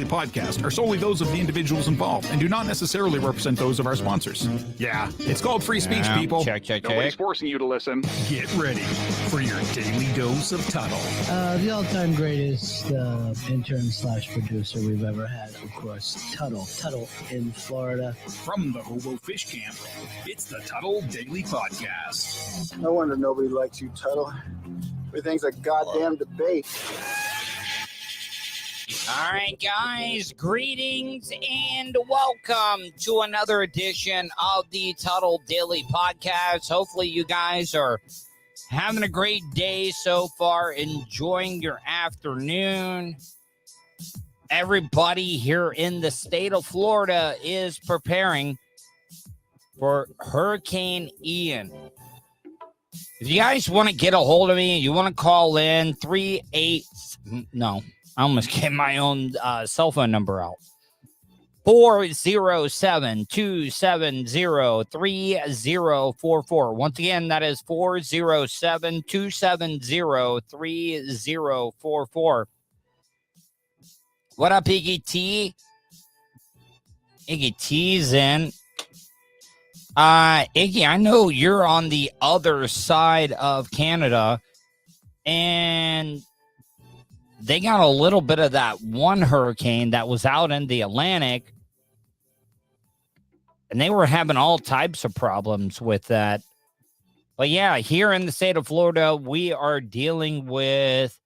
The podcast are solely those of the individuals involved and do not necessarily represent those of our sponsors. Yeah, it's called free speech, people. Check. Nobody's forcing you to listen. Get ready for your daily dose of Tuddle. The all-time greatest intern/producer we've ever had, of course, Tuddle. Tuddle in Florida. From the Hobo Fish Camp, it's the Tuddle Daily Podcast. No wonder nobody likes you, Tuddle. Everything's a goddamn debate. All right, guys, greetings and welcome to another edition of the Tuddle Daily Podcast. Hopefully you guys are having a great day so far, enjoying your afternoon. Everybody here in the state of Florida is preparing for Hurricane Ian. If you guys want to get a hold of me, you want to call in I almost get my own cell phone number out. 407-270-3044. Once again, that is 407-270-3044. What up, Iggy T? Iggy T's in. Iggy, I know you're on the other side of Canada, and they got a little bit of that one hurricane that was out in the Atlantic, and they were having all types of problems with that. But yeah, here in the state of Florida, we are dealing with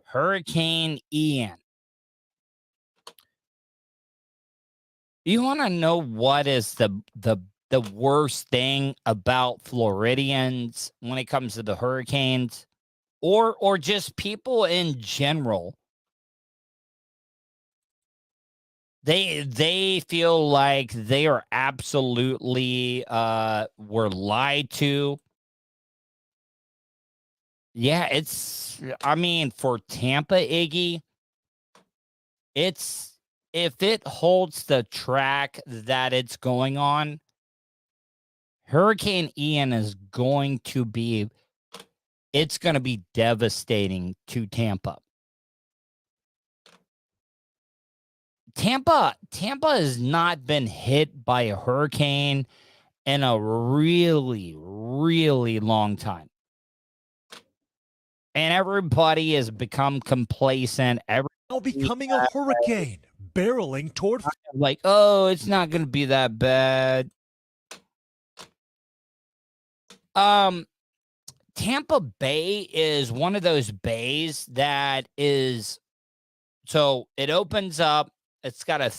Hurricane Ian. You want to know what is the worst thing about Floridians when it comes to the hurricanes? Or just people in general, they feel like they are absolutely were lied to. Yeah, for Tampa, Iggy, if it holds the track that it's going on, Hurricane Ian is going to be devastating to Tampa. Tampa has not been hit by a hurricane in a really, really long time. And everybody has become complacent. Now becoming a hurricane, barreling toward... Like, oh, it's not going to be that bad. Tampa Bay is one of those bays that is, so it opens up. It's got a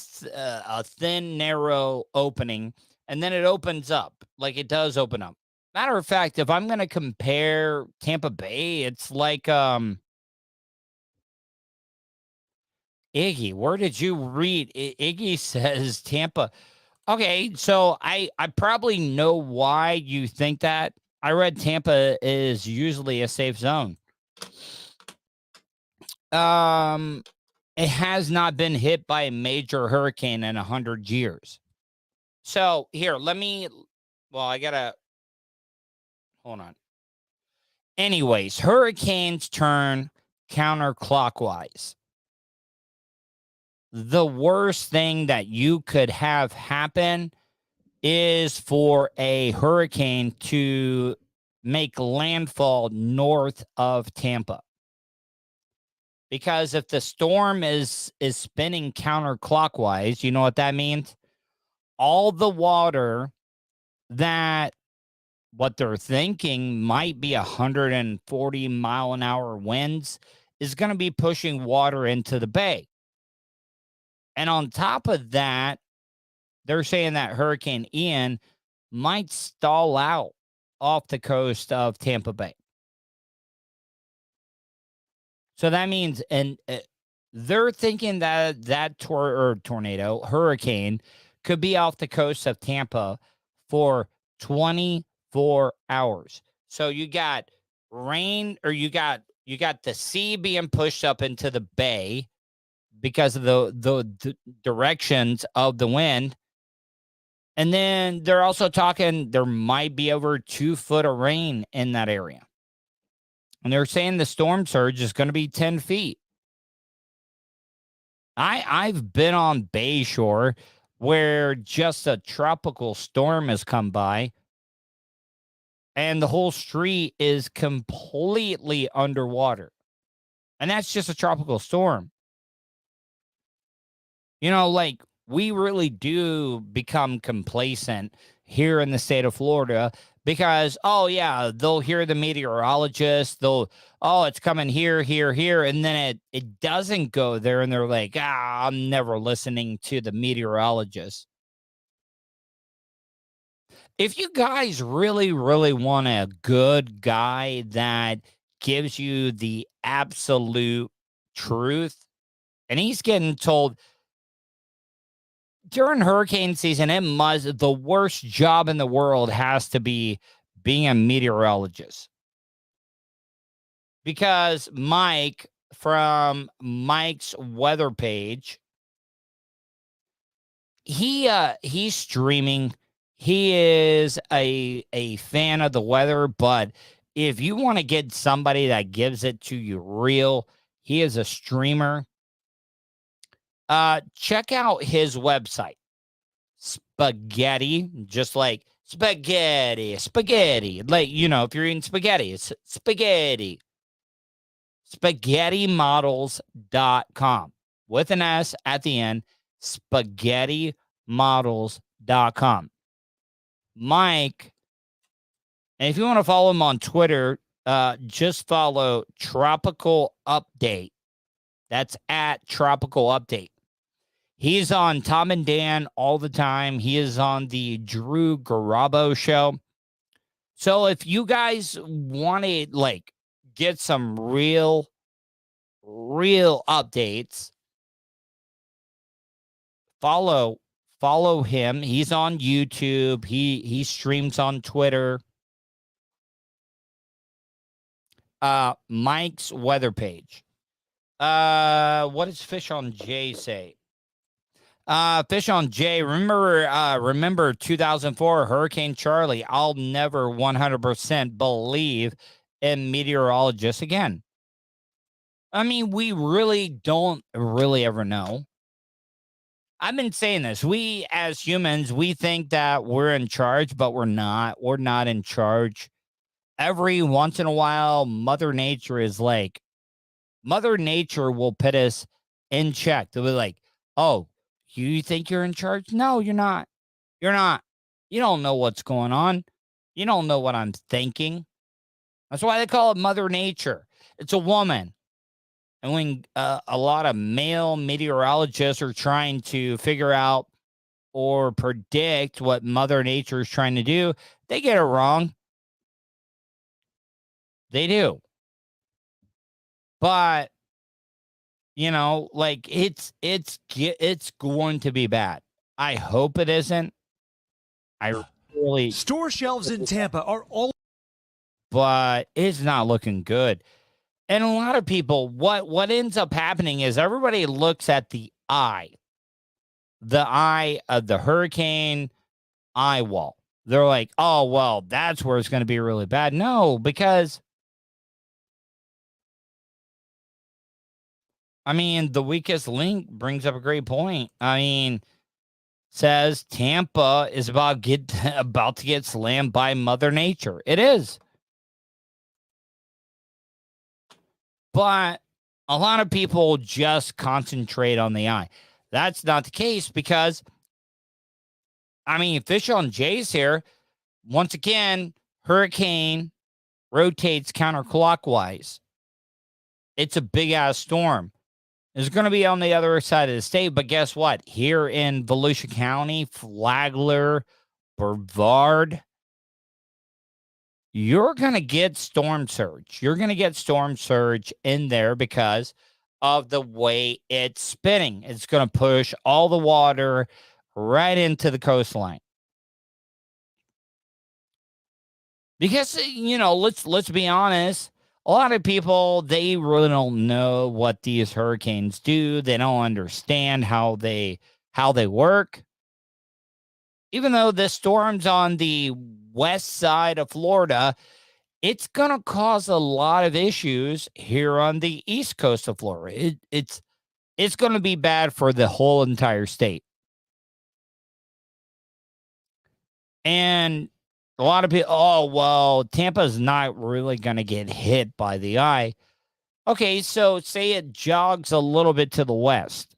thin, narrow opening, and then it opens up. Like, it does open up. Matter of fact, if I'm going to compare Tampa Bay, it's like, Iggy, where did you read? Iggy says Tampa. Okay, so I probably know why you think that. I read Tampa is usually a safe zone. It has not been hit by a major hurricane in 100 years. So here, I gotta, hold on. Anyways, hurricanes turn counterclockwise. The worst thing that you could have happen is for a hurricane to make landfall north of Tampa. Because if the storm is spinning counterclockwise, you know what that means? All the water that what they're thinking might be 140 mile an hour winds is going to be pushing water into the bay. And on top of that, they're saying that Hurricane Ian might stall out off the coast of Tampa Bay. So that means, and they're thinking that hurricane could be off the coast of Tampa for 24 hours. So you got rain, or you got the sea being pushed up into the bay because of the directions of the wind. And then they're also talking there might be over 2 foot of rain in that area. And they're saying the storm surge is going to be 10 feet. I've been on Bayshore where just a tropical storm has come by and the whole street is completely underwater. And that's just a tropical storm. You know, like we really do become complacent here in the state of Florida because, oh, yeah, they'll hear the meteorologist. Oh, it's coming here, here, here. And then it doesn't go there. And they're like, I'm never listening to the meteorologist. If you guys really, really want a good guy that gives you the absolute truth, and he's getting told, during hurricane season, the worst job in the world has to be being a meteorologist. Because Mike from Mike's weather page, he's streaming. He is a fan of the weather, but if you want to get somebody that gives it to you real, he is a streamer. Check out his website. Spaghetti, just like spaghetti. Like, you know, if you're eating spaghetti, it's spaghetti. Spaghettymodels.com with an S at the end. Spaghettymodels.com. Mike, and if you want to follow him on Twitter, just follow Tropical Update. That's at Tropical Update. He's on Tom and Dan all the time. He is on the Drew Garabo show. So if you guys want to like get some real updates, follow him. He's on YouTube. He streams on Twitter. Mike's weather page. What does Fish on J say? Fish on J, remember 2004 Hurricane Charlie. I'll never 100% believe in meteorologists again. I mean, we really don't really ever know. I've been saying this. We as humans, we think that we're in charge, but we're not. We're not in charge. Every once in a while, Mother Nature will put us in check. They'll be like, oh, you think you're in charge? No, you're not. You're not. You don't know what's going on. You don't know what I'm thinking. That's why they call it Mother Nature. It's a woman. And when a lot of male meteorologists are trying to figure out or predict what Mother Nature is trying to do, they get it wrong. They do. But you know, like it's going to be bad. I hope it isn't. I really Store shelves in Tampa are all, but it's not looking good. And a lot of people, what ends up happening is everybody looks at the eye of the hurricane eye wall. They're like, oh, well, that's where it's going to be really bad. No, because I mean, the weakest link brings up a great point. I mean, says Tampa is about to get slammed by Mother Nature. It is. But a lot of people just concentrate on the eye. That's not the case because, I mean, Fish on Jay's here. Once again, hurricane rotates counterclockwise. It's a big-ass storm. It's going to be on the other side of the state, but guess what? Here in Volusia County, Flagler, Brevard, you're going to get storm surge. You're going to get storm surge in there because of the way it's spinning. It's going to push all the water right into the coastline. Because, you know, let's be honest. A lot of people, they really don't know what these hurricanes do. They don't understand how they work. Even though this storm's on the west side of Florida, it's going to cause a lot of issues here on the east coast of Florida. It's it's going to be bad for the whole entire state. And a lot of people, oh, well, Tampa's not really going to get hit by the eye. Okay, so say it jogs a little bit to the west.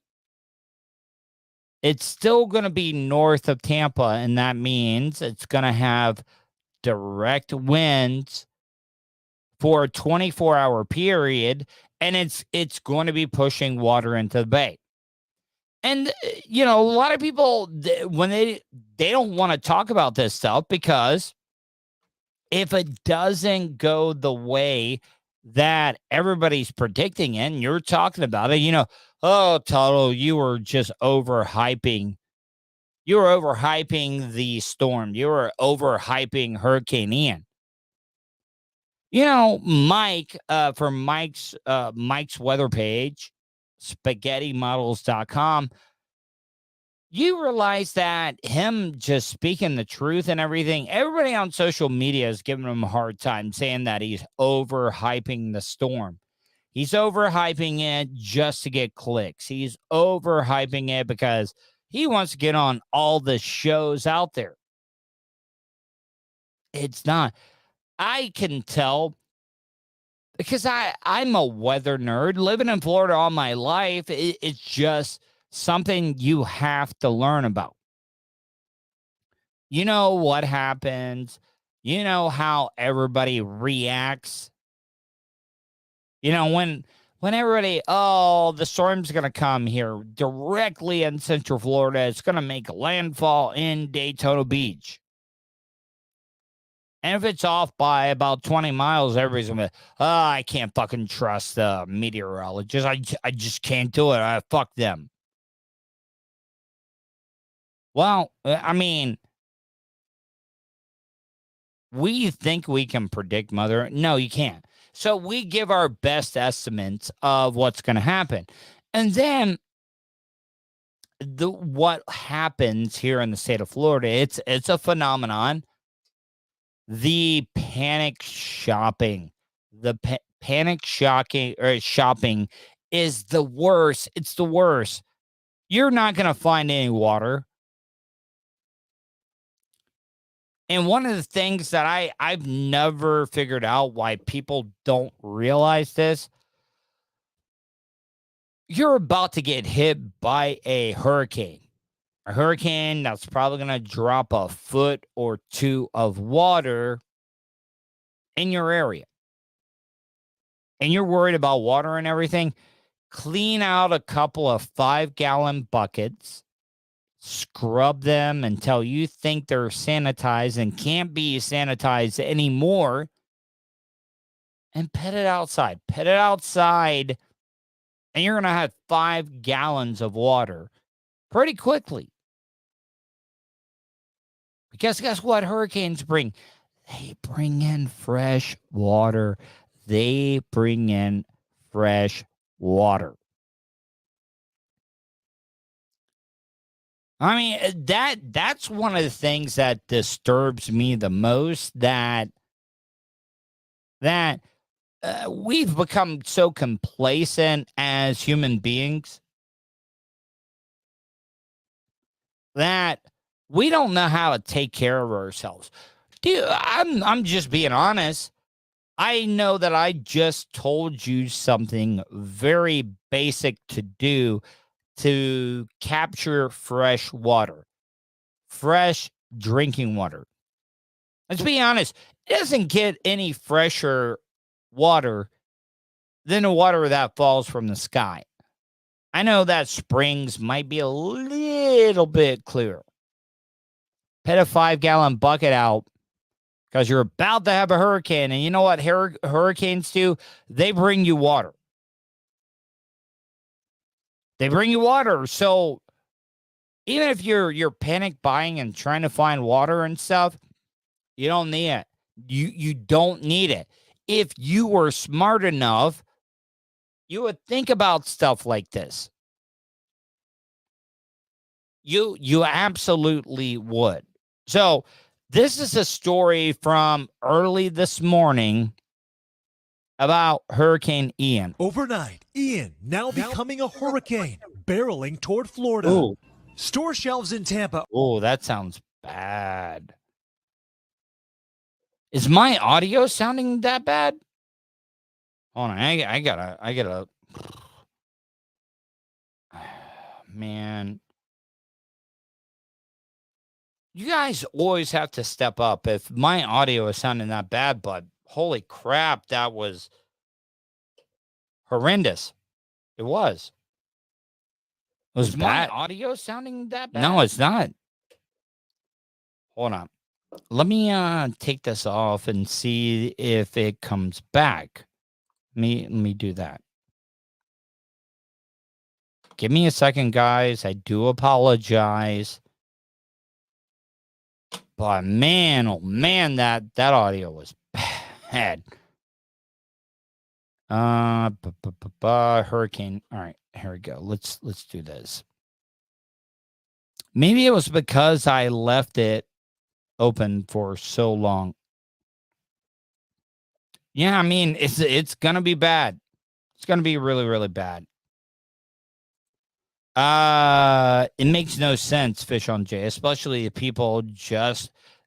It's still going to be north of Tampa, and that means it's going to have direct winds for a 24-hour period, and it's going to be pushing water into the bay. And, you know, a lot of people, when they don't want to talk about this stuff, because if it doesn't go the way that everybody's predicting it, and you're talking about it, you know, oh, Tuddle, you were just overhyping. You were overhyping the storm. You were overhyping Hurricane Ian. You know, Mike, from Mike's weather page, spaghettymodels.com, you realize that him just speaking the truth and everything, everybody on social media is giving him a hard time, saying that he's overhyping the storm. He's overhyping it just to get clicks. He's overhyping it because he wants to get on all the shows out there. It's not. I can tell because I'm a weather nerd living in Florida all my life. It's just something you have to learn about. You know what happens. You know how everybody reacts. You know, when everybody, oh, the storm's going to come here directly in Central Florida. It's going to make landfall in Daytona Beach. And if it's off by about 20 miles, everybody's going to be, oh, I can't fucking trust the meteorologists. I just can't do it. Fuck them. Well, I mean, we think we can predict, Mother. No, you can't. So we give our best estimates of what's going to happen. And then what happens here in the state of Florida, it's a phenomenon. The panic shopping. The panic shopping is the worst. It's the worst. You're not going to find any water. And one of the things that I've never figured out why people don't realize this, you're about to get hit by a hurricane that's probably going to drop a foot or two of water in your area. And you're worried about water and everything. Clean out a couple of 5-gallon buckets. Scrub them until you think they're sanitized and can't be sanitized anymore. And put it outside. Put it outside. And you're going to have 5 gallons of water pretty quickly. Because guess what hurricanes bring? They bring in fresh water. They bring in fresh water. I mean, that's one of the things that disturbs me the most, that we've become so complacent as human beings that we don't know how to take care of ourselves. Dude, I'm just being honest. I know that I just told you something very basic to do to capture fresh water, fresh drinking water. Let's be honest, it doesn't get any fresher water than the water that falls from the sky. I know that springs might be a little bit clearer. Put a 5-gallon bucket out because you're about to have a hurricane. And you know what hurricanes do? They bring you water. They bring you water. So even if you're panic buying and trying to find water and stuff, you don't need it. You don't need it. If you were smart enough, you would think about stuff like this. You absolutely would. So this is a story from early this morning about Hurricane Ian. Overnight, Ian now becoming a hurricane, barreling toward Florida. Ooh. Store shelves in Tampa. Oh, that sounds bad. Is my audio sounding that bad? Hold on, I gotta. Man, you guys always have to step up if my audio is sounding that bad, but holy crap, that was horrendous. It was. It was bad. My audio sounding that bad? No, it's not. Hold on. Let me take this off and see if it comes back. Let me do that. Give me a second, guys. I do apologize. But man, oh man, that audio was bad. Hurricane. All right, here we go. Let's do this. Maybe it was because I left it open for so long. Yeah, I mean, it's gonna be bad. It's gonna be really, really bad. It makes no sense, Fish on J, especially if people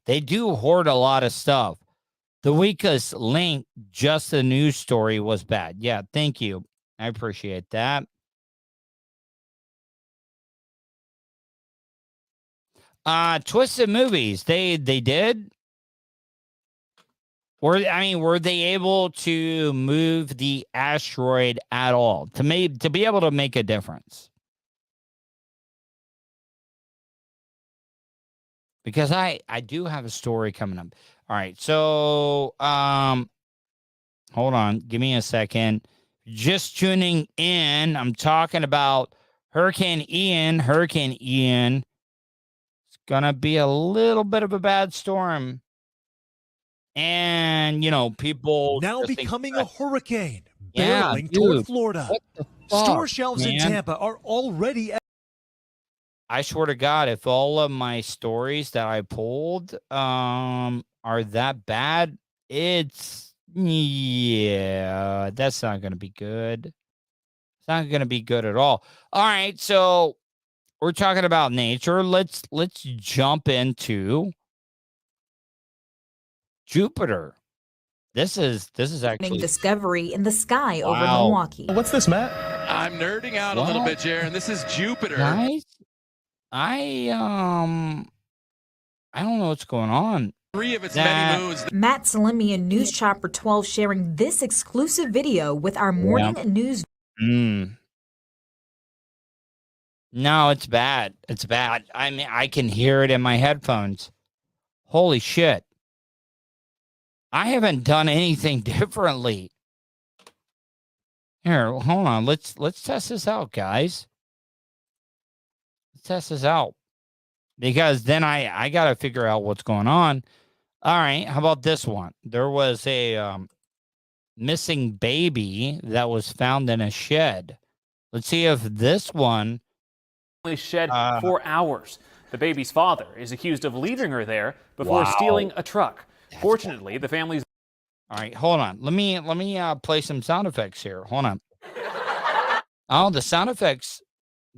they do hoard a lot of stuff. The weakest link, just the news story, was bad. Yeah, thank you. I appreciate that. Twisted Movies, they did. Were they able to move the asteroid at all to be able to make a difference? Because I do have a story coming up. All right, so hold on, give me a second. Just tuning in, I'm talking about Hurricane Ian. Hurricane Ian. It's gonna be a little bit of a bad storm. And people now becoming a hurricane, Yeah, barreling dude, toward Florida. what the fuck, Store shelves in man? Tampa are already. I swear to God, if all of my stories that I pulled are that bad, that's not going to be good. It's not going to be good at all. All right, so we're talking about nature. Let's jump into Jupiter. This is actually discovery in the sky over Wow. Milwaukee. What's this, Matt? I'm nerding out a little What? bit, Jaron. This is Jupiter. guys. I don't know what's going on. 3 of its That- many moons. Matt Salemi and News Chopper 12 sharing this exclusive video with our morning news. No, it's bad. It's bad. I mean, I can hear it in my headphones. Holy shit. I haven't done anything differently. Here, hold on. Let's test this out, guys. Let's test this out. Because then I got to figure out what's going on. All right, how about this one? There was a missing baby that was found in a shed. Let's see if this one shed for hours. The baby's father is accused of leaving her there before stealing a truck. Fortunately, the family's. All right, hold on. Let me play some sound effects here. Hold on. Oh, the sound effects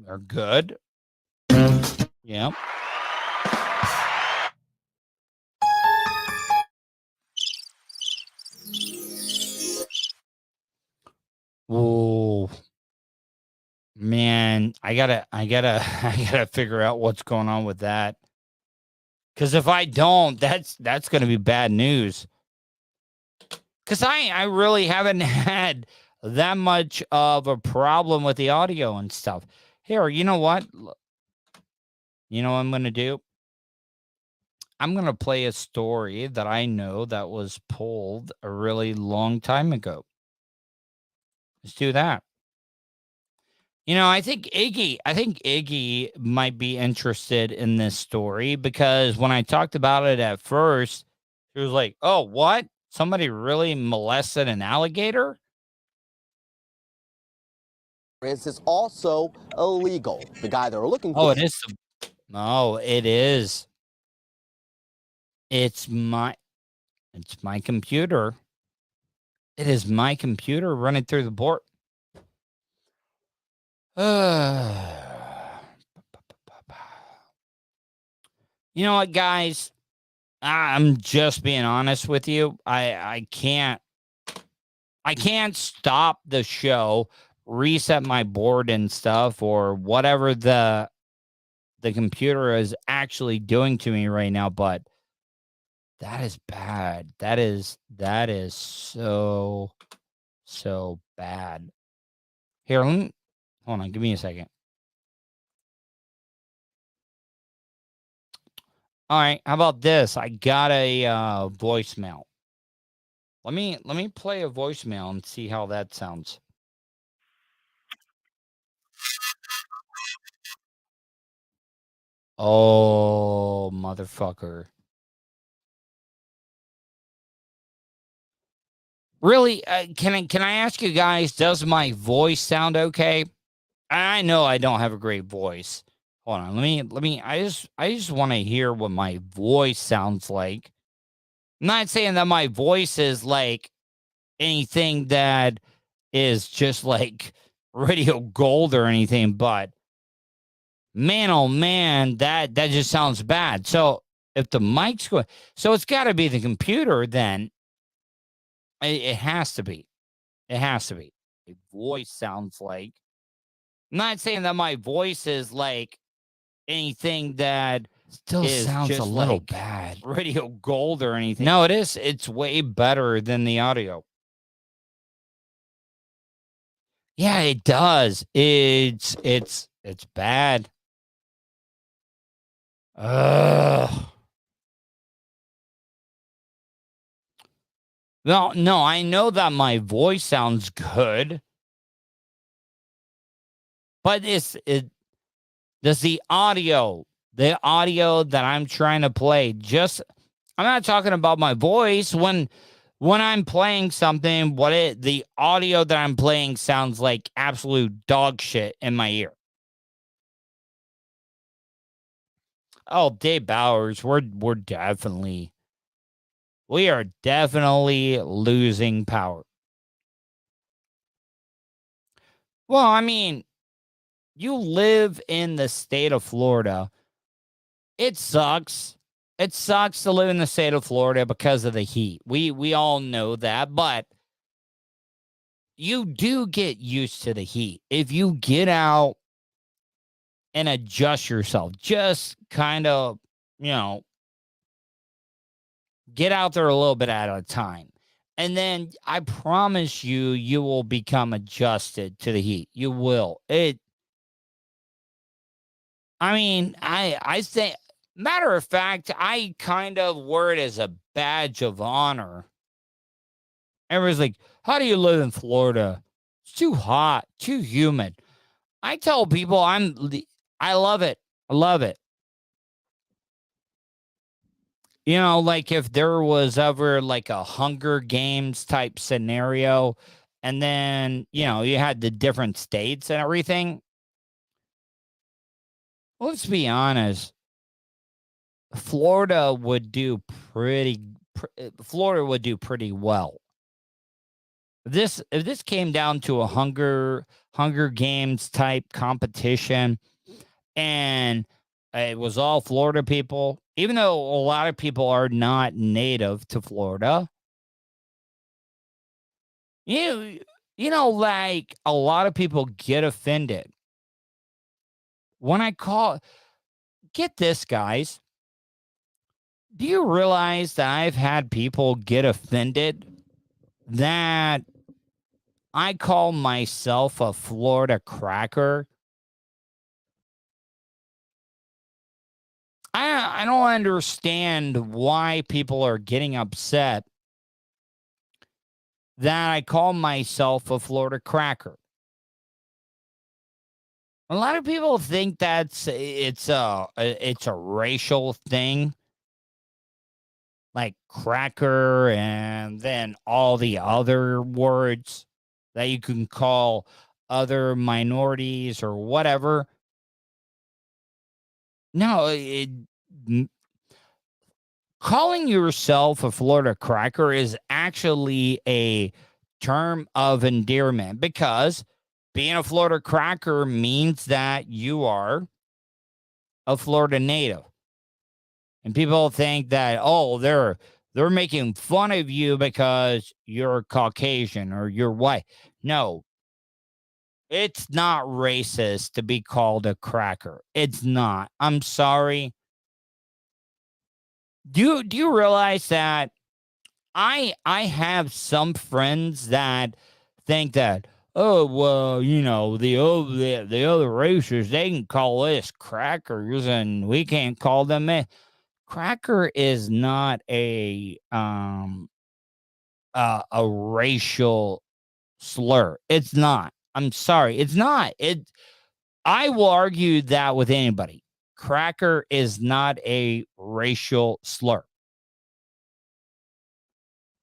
are good. Yep. Whoa. Man, I gotta figure out what's going on with that. Because if I don't, that's gonna be bad news. Because I really haven't had that much of a problem with the audio and stuff. Here, you know what? You know what I'm gonna do? I'm gonna play a story that I know that was pulled a really long time ago. Let's do that. I think Iggy might be interested in this story because when I talked about it at first, he was like, "Oh, what? Somebody really molested an alligator?" Is also illegal. The guy they're looking for. Oh, it is. No, it is. It's my computer. It is my computer running through the board. You know what, guys? I'm just being honest with you. I can't stop the show, reset my board and stuff, or whatever the computer is actually doing to me right now, but that is bad. That is so bad. Here, hold on, give me a second. All right, how about this? I got a voicemail. Let me play a voicemail and see how that sounds. Oh, motherfucker. Really? Can I ask you guys, does my voice sound okay? I know I don't have a great voice. Hold on, let me I just want to hear what my voice sounds like. I'm not saying that my voice is like anything that is just like radio gold or anything, but man, oh man, that just sounds bad. So if the mic's going, so it's got to be the computer then. It has to be. It has to be. My voice sounds like. I'm not saying that my voice is like anything that Still is sounds just a little like bad. radio gold or anything. No, it is. It's way better than the audio. Yeah, it does. It's bad. Ugh. No, I know that my voice sounds good, but does the audio that I'm trying to play, just, I'm not talking about my voice when I'm playing something, the audio that I'm playing sounds like absolute dog shit in my ear. Oh, Dave Bowers, we are definitely losing power. Well, I mean, you live in the state of Florida. It sucks. It sucks to live in the state of Florida because of the heat. We all know that, but you do get used to the heat. If you get out and adjust yourself, just kind of, get out there a little bit at a time. And then I promise you will become adjusted to the heat. You will. I say, matter of fact, I kind of wear it as a badge of honor. Everyone's like, how do you live in Florida? It's too hot, too humid. I tell people I love it. I love it. Like if there was ever like a Hunger Games type scenario, and then, you had the different states and everything. Let's be honest. Florida would do pretty well. If this came down to a Hunger Games type competition, and it was all Florida people, even though a lot of people are not native to Florida. Like a lot of people get offended when I get this, guys. Do you realize that I've had people get offended that I call myself a Florida cracker? I don't understand why people are getting upset that I call myself a Florida cracker. A lot of people think it's a racial thing, like cracker, and then all the other words that you can call other minorities or whatever. No, calling yourself a Florida cracker is actually a term of endearment because being a Florida cracker means that you are a Florida native. And people think that, oh, they're making fun of you because you're Caucasian or you're white. No, it's not racist to be called a cracker. It's not. I'm sorry. Do you realize that I have some friends that think that, oh, well, you know, the other races, they can call us crackers and we can't call them it. Cracker is not a racial slur. It's not. I'm sorry. It's not. I will argue that with anybody. Cracker is not a racial slur.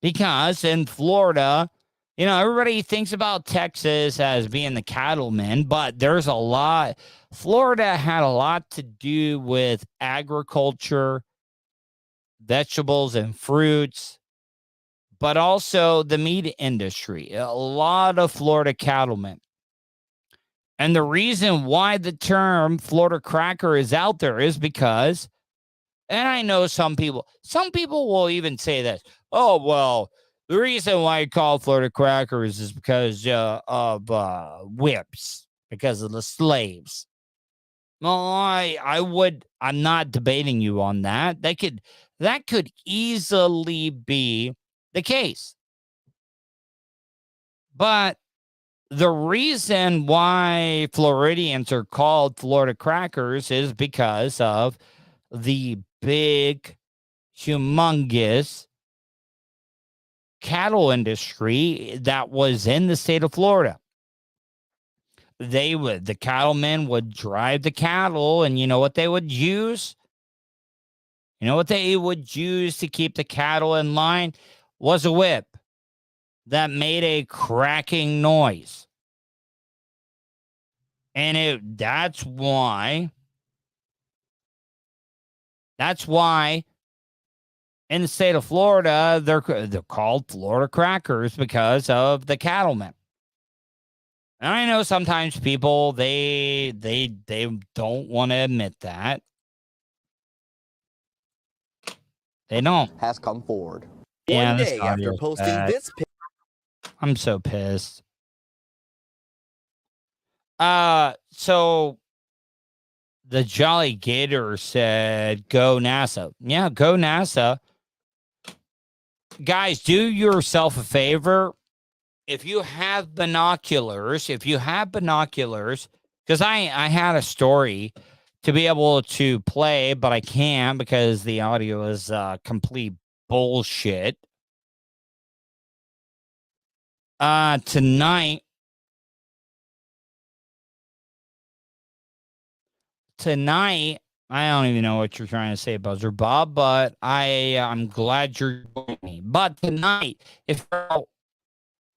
Because in Florida, you know, everybody thinks about Texas as being the cattlemen, but there's a lot. Florida had a lot to do with agriculture, vegetables and fruits, but also the meat industry. A lot of Florida cattlemen. And the reason why the term Florida cracker is out there is because, and I know some people will even say this, oh, well, the reason why I call Florida crackers is because of whips, because of the slaves. Well, I'm not debating you on that. That could easily be the case. But the reason why Floridians are called Florida crackers is because of the big, humongous cattle industry that was in the state of Florida. The cattlemen would drive the cattle, and you know what they would use? You know what they would use to keep the cattle in line? Was a whip that made a cracking noise. And that's why in the state of Florida, they're called Florida crackers because of the cattlemen. And I know sometimes people, they don't want to admit that. They don't. Has come forward. Yeah, One this day audio after is posting bad. this I'm so pissed. So the Jolly Gator said, go NASA. Yeah, go NASA. Guys, do yourself a favor. If you have binoculars, because I had a story to be able to play, but I can't because the audio is complete bullshit. Tonight, I don't even know what you're trying to say, Buzzer Bob, but I'm glad you're joining me. But tonight, if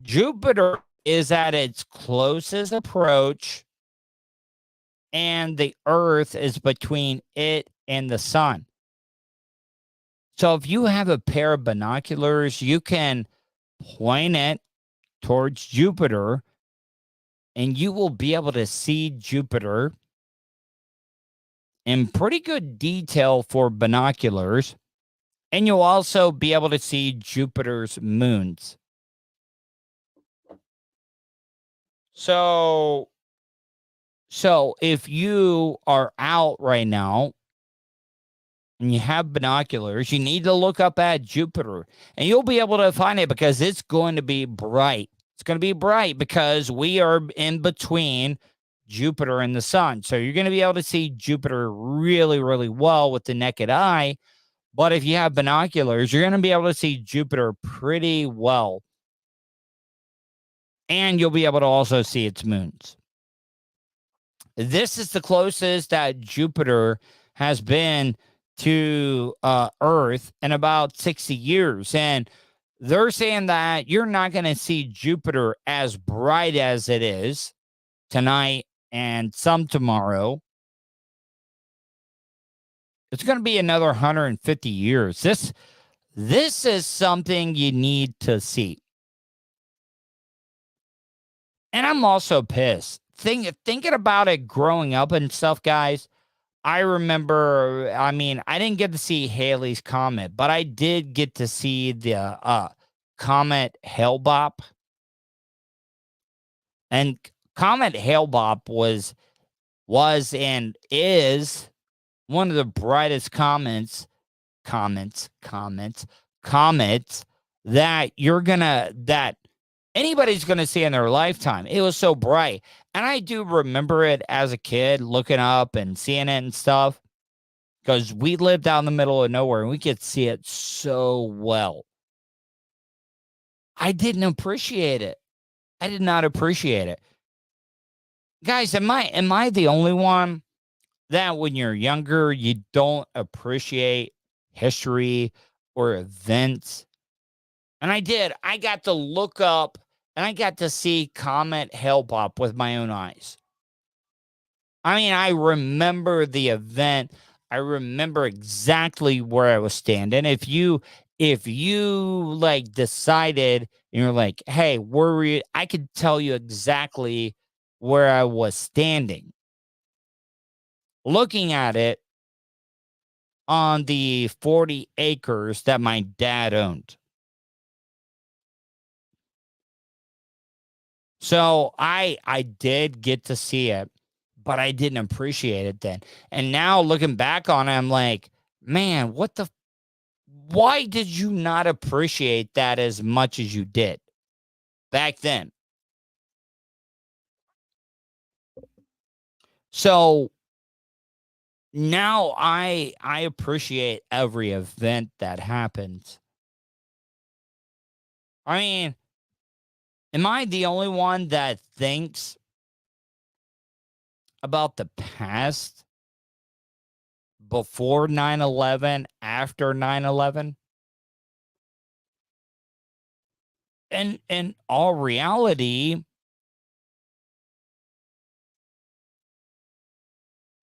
Jupiter is at its closest approach and the Earth is between it and the sun. So if you have a pair of binoculars, you can point it towards Jupiter and you will be able to see Jupiter in pretty good detail for binoculars. And you'll also be able to see Jupiter's moons. So if you are out right now and you have binoculars, you need to look up at Jupiter and you'll be able to find it because it's going to be bright. It's going to be bright because we are in between Jupiter and the sun. So you're going to be able to see Jupiter really, really well with the naked eye. But if you have binoculars, you're going to be able to see Jupiter pretty well. And you'll be able to also see its moons. This is the closest that Jupiter has been to Earth in about 60 years. And they're saying that you're not going to see Jupiter as bright as it is tonight and some tomorrow. It's going to be another 150 years. This is something you need to see. And I'm also pissed. Thinking about it growing up and stuff, guys. I remember, I mean, I didn't get to see Haley's Comet, but I did get to see the Comet Hale-Bopp. And Comet Hale-Bopp was and is one of the brightest comets that anybody's gonna see in their lifetime. It was so bright. And I do remember it as a kid looking up and seeing it and stuff. Because we lived out in the middle of nowhere and we could see it so well. I didn't appreciate it. I did not appreciate it. Guys, am I the only one that when you're younger, you don't appreciate history or events? And I did. I got to look up and I got to see Comet Hale-Bopp with my own eyes. I mean, I remember the event. I remember exactly where I was standing. If you like decided and you're like, hey, where were you? I could tell you exactly where I was standing. Looking at it on the 40 acres that my dad owned. So I did get to see it, but I didn't appreciate it then. And now looking back on it, I'm like, man, why did you not appreciate that as much as you did back then? So now I appreciate every event that happens. I mean, am I the only one that thinks about the past before 9/11, after 9/11? And in all reality,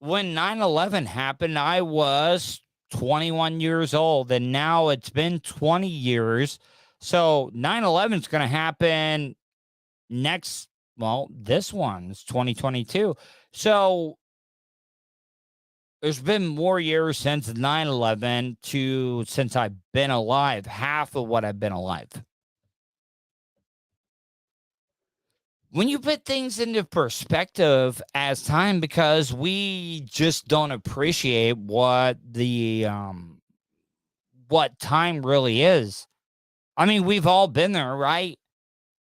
when 9/11 happened, I was 21 years old, and now it's been 20 years. So 9/11 is going to happen this one's 2022. So there's been more years since 9/11 since I've been alive, half of what I've been alive. When you put things into perspective as time, because we just don't appreciate what what time really is. I mean, we've all been there, right?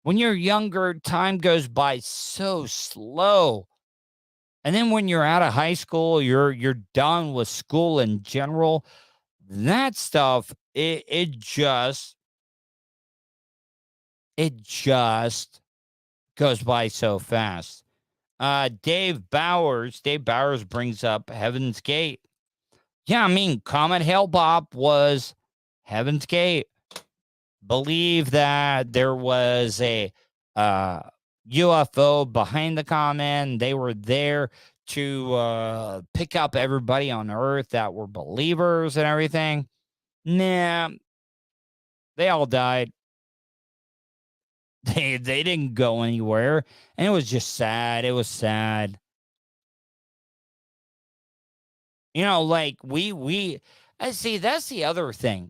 When you're younger, time goes by so slow. And then when you're out of high school, you're done with school in general. That stuff, it just goes by so fast. Dave Bowers brings up Heaven's Gate. Yeah, I mean, Comet Hale-Bopp was Heaven's Gate. Believe that there was a UFO behind the comet, and they were there to pick up everybody on Earth that were believers and everything. Nah, they all died. They didn't go anywhere, and it was just sad. It was sad. You know, like I see, that's the other thing.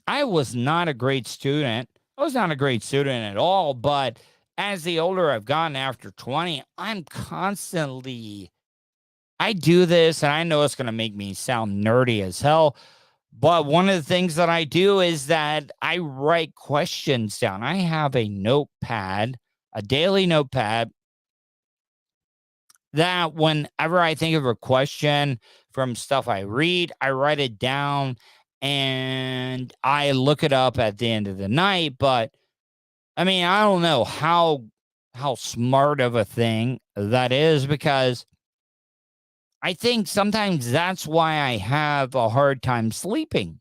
I was not a great student. I was not a great student at all, but as the older I've gotten after 20, I do this, and I know it's going to make me sound nerdy as hell, but one of the things that I do is that I write questions down. I have a notepad, a daily notepad, that whenever I think of a question from stuff I read, I write it down and I look it up at the end of the night. But I mean, I don't know how smart of a thing that is, because I think sometimes that's why I have a hard time sleeping.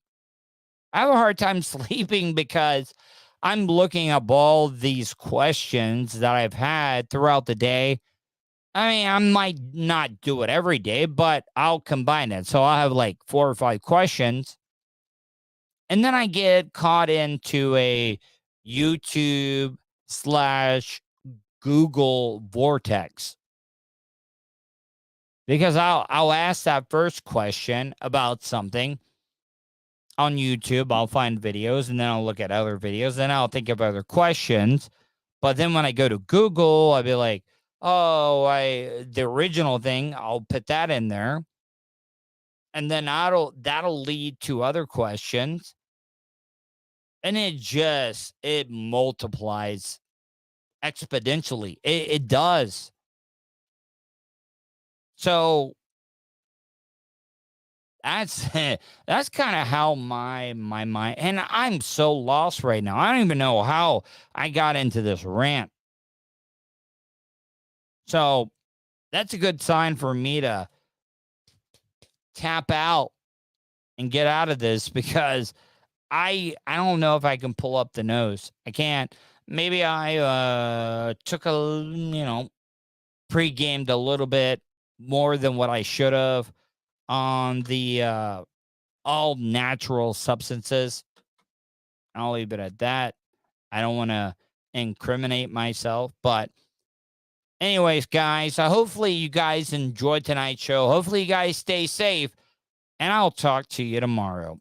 I have a hard time sleeping because I'm looking up all these questions that I've had throughout the day. I mean, I might not do it every day, but I'll combine it. So I'll have like 4 or 5 questions. And then I get caught into a YouTube / Google Vortex. Because I'll ask that first question about something on YouTube. I'll find videos and then I'll look at other videos. Then I'll think of other questions. But then when I go to Google, I'll be like, oh, the original thing, I'll put that in there. And then that'll lead to other questions. And it multiplies exponentially. It does. So that's kind of how my mind, and I'm so lost right now. I don't even know how I got into this rant. So that's a good sign for me to tap out and get out of this, because I don't know if I can pull up the nose. I can't. Maybe I took pre-gamed a little bit more than what I should have on the all natural substances. I'll leave it at that. I don't want to incriminate myself, but anyways, guys, hopefully you guys enjoyed tonight's show. Hopefully you guys stay safe, and I'll talk to you tomorrow.